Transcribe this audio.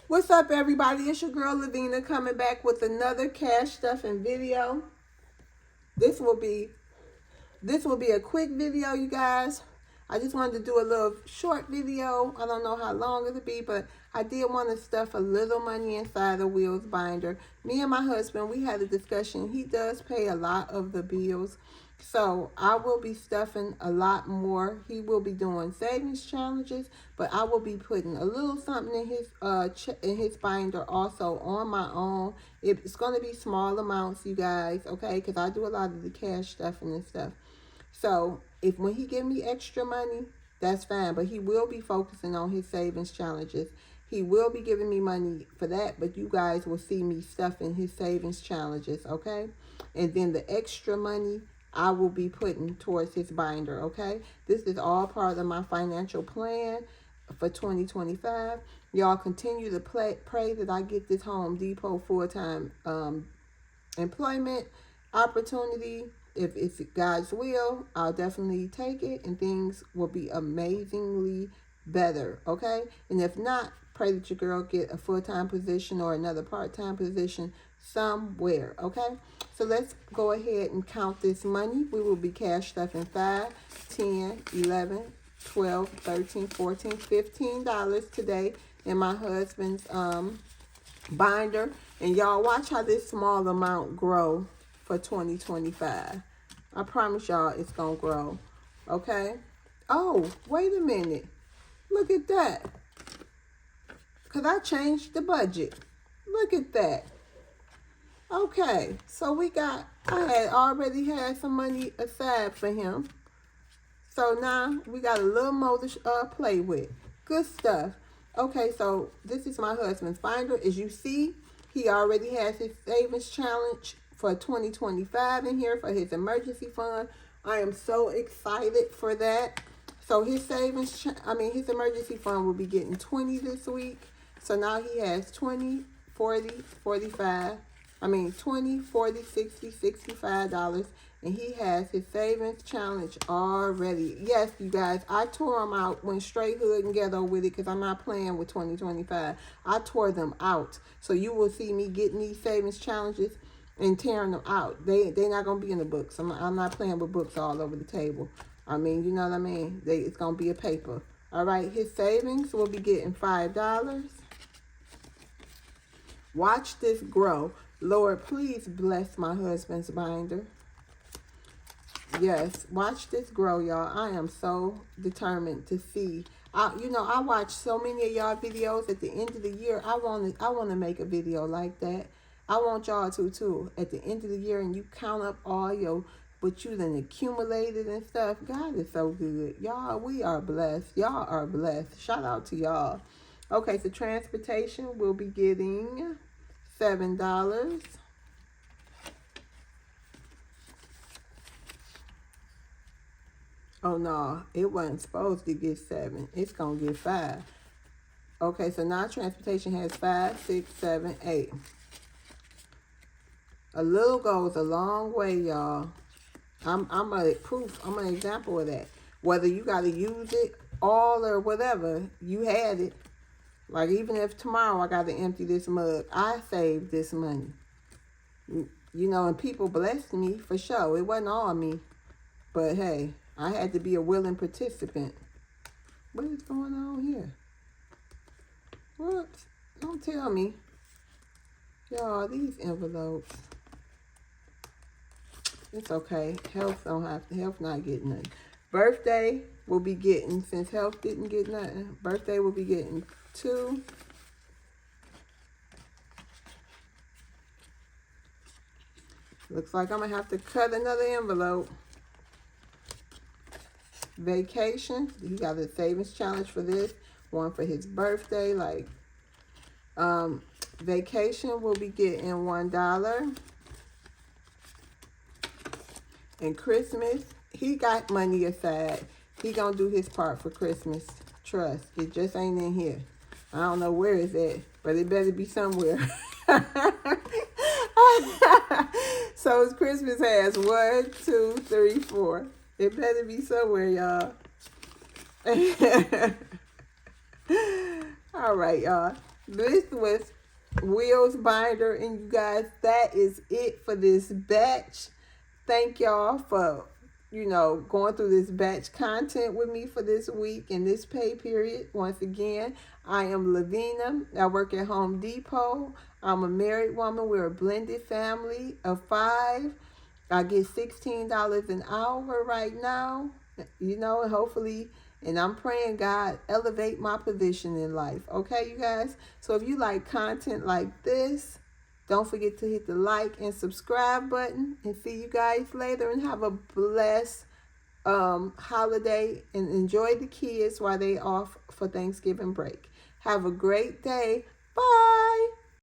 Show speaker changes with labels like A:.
A: What's up, everybody? It's your girl Lavina coming back with another cash stuffing video. This will be a quick video, you guys. I just wanted to do a little short video. I don't know how long it'll be, but I did want to stuff a little money inside the Wheels binder. Me and my husband, we had a discussion. He does pay a lot of the bills, so I will be stuffing a lot more. He will be doing savings challenges, but I will be putting a little something in his binder also on my own. It's going to be small amounts, you guys, okay? Because I do a lot of the cash stuffing and stuff. So when he give me extra money, that's fine. But he will be focusing on his savings challenges. He will be giving me money for that, but you guys will see me stuffing his savings challenges, okay? And then the extra money I will be putting towards his binder, okay? This is all part of my financial plan for 2025. Y'all continue to pray that I get this Home Depot full-time employment opportunity. If it's God's will, I'll definitely take it, and things will be amazingly better, okay? And if not, pray that your girl get a full-time position or another part-time position somewhere, okay? So let's go ahead and count this money. We will be cash stuffing $5, $10, $11, $12, $13, $14, $15 today in my husband's binder. And y'all watch how this small amount grow for 2025. I promise y'all it's gonna grow, okay? Oh, wait a minute. Look at that. Because I changed the budget. Look at that. Okay, so I had already had some money aside for him. So now we got a little more to play with. Good stuff. Okay, so this is my husband's binder. As you see, he already has his savings challenge for 2025 in here for his emergency fund. I am so excited for that. So his his emergency fund will be getting 20 this week. So now he has 20, 40, 45. 20, 40, 60, $65. And he has his savings challenge already. Yes, you guys, I tore them out, went straight hood and ghetto with it because I'm not playing with 2025. I tore them out. So you will see me getting these savings challenges and tearing them out. They're not going to be in the books. I'm not playing with books all over the table. You know what I mean? It's going to be a paper. All right, his savings will be getting $5. Watch this grow. Lord, please bless my husband's binder. Yes, watch this grow, y'all. I am so determined to see. I watch so many of y'all videos at the end of the year. I want to make a video like that. I want y'all to too. At the end of the year, and you count up all what you then accumulated and stuff. God is so good. Y'all, we are blessed. Y'all are blessed. Shout out to y'all. Okay, so transportation will be getting $7. Oh no, it wasn't supposed to get 7. It's gonna get 5. Okay, so now transportation has 5, 6, 7, 8. A little goes a long way, y'all. I'm an example of that. Whether you gotta use it all or whatever, you had it. Like, even if tomorrow I got to empty this mug, I saved this money. And people blessed me for sure. It wasn't all me. But, hey, I had to be a willing participant. What is going on here? What? Don't tell me. Y'all, these envelopes. It's okay. Health not getting nothing. Birthday will be getting, since health didn't get nothing, birthday will be getting 2. Looks like I'm gonna have to cut another envelope. Vacation, he got a savings challenge for this. One for his birthday. Vacation will be getting $1. And Christmas, he got money aside. He gonna do his part for Christmas. Trust, it just ain't in here. I don't know where it's at, but it better be somewhere. So his Christmas has 1, 2, 3, 4. It better be somewhere, y'all. All right, y'all. This was Will's binder, and you guys, that is it for this batch. Thank y'all for, going through this batch content with me for this week and this pay period. Once again, I am Lavina. I work at Home Depot. I'm a married woman. We're a blended family of 5. I get $16 an hour right now, and hopefully, and I'm praying God elevate my position in life. Okay, you guys? So if you like content like this, don't forget to hit the like and subscribe button. And see you guys later, and have a blessed holiday, and enjoy the kids while they off for Thanksgiving break. Have a great day. Bye.